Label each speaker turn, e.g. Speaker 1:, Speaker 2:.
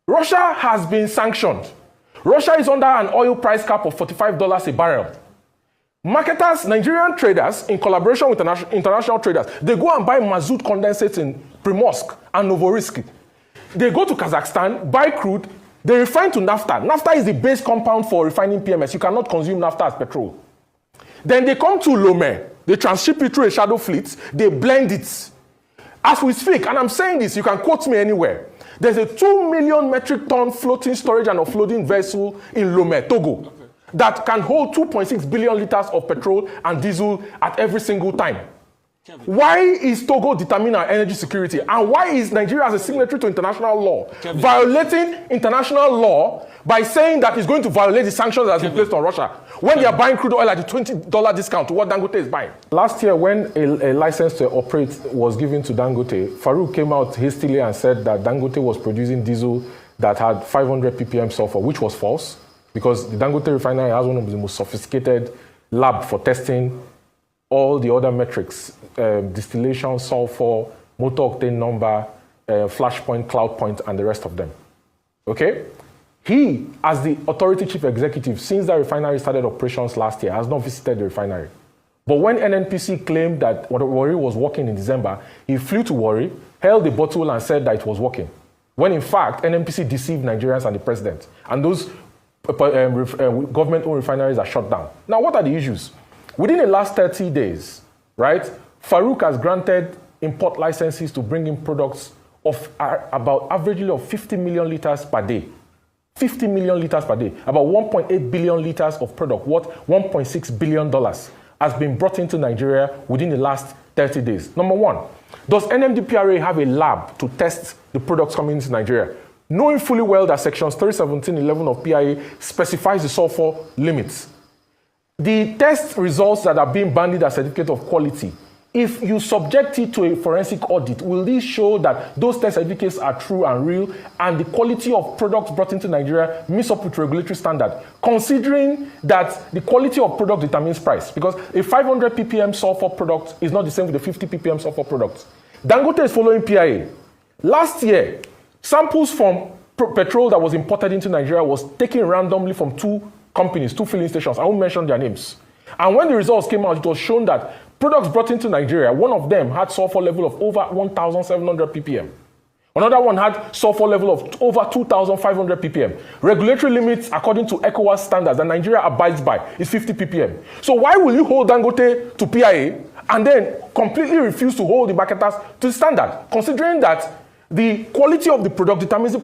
Speaker 1: Russia has been sanctioned. Russia is under an oil price cap of $45 a barrel. Marketers, Nigerian traders, in collaboration with international traders, they go and buy mazout condensates in Primorsk and Novorossiysk. They go to Kazakhstan, buy crude, they refine to naphtha. Naphtha is the base compound for refining PMS. You cannot consume naphtha as petrol. Then they come to Lomé, they transship it through a shadow fleet, they blend it. As we speak, and I'm saying this, you can quote me anywhere, there's a 2 million metric ton floating storage and offloading vessel in Lomé, Togo, that can hold 2.6 billion liters of petrol and diesel at every single time. Why is Togo determining our energy security? And why is Nigeria, as a signatory to international law, violating international law by saying that it's going to violate the sanctions that have been placed on Russia when they are buying crude oil at a $20 discount to what Dangote is buying? Last year, when a license to operate was given to Dangote, Farouk came out hastily and said that Dangote was producing diesel that had 500 ppm sulfur, which was false, because the Dangote refinery has one of the most sophisticated lab for testing all the other metrics, distillation, sulfur, motor octane number, flash point, cloud point, and the rest of them. Okay? He, as the authority chief executive, since the refinery started operations last year, has not visited the refinery. But when NNPC claimed that Warri was working in December, he flew to Warri, held the bottle, and said that it was working. When in fact, NNPC deceived Nigerians and the president. And those government-owned refineries are shut down. Now, what are the issues? Within the last 30 days, right, Farouk has granted import licenses to bring in products of about averagely of 50 million liters per day. 50 million liters per day. About 1.8 billion liters of product worth $1.6 billion has been brought into Nigeria within the last 30 days. Number one, does NMDPRA have a lab to test the products coming into Nigeria? Knowing fully well that sections 317.11 of PIA specifies the sulfur limits. The test results that are being banded as certificate of quality, if you subject it to a forensic audit, will this show that those test certificates are true and real and the quality of products brought into Nigeria meets up with regulatory standard, considering that the quality of product determines price? Because a 500 ppm sulfur product is not the same with a 50 ppm sulfur product. Dangote is following PIA. Last year, samples from petrol that was imported into Nigeria was taken randomly from two companies, two filling stations. I won't mention their names. And when the results came out, it was shown that products brought into Nigeria, one of them had sulfur level of over 1,700 ppm. Another one had sulfur level of over 2,500 ppm. Regulatory limits, according to ECOWAS standards that Nigeria abides by, is 50 ppm. So why will you hold Dangote to PIA and then completely refuse to hold the marketers to the standard, considering that the quality of the product determines the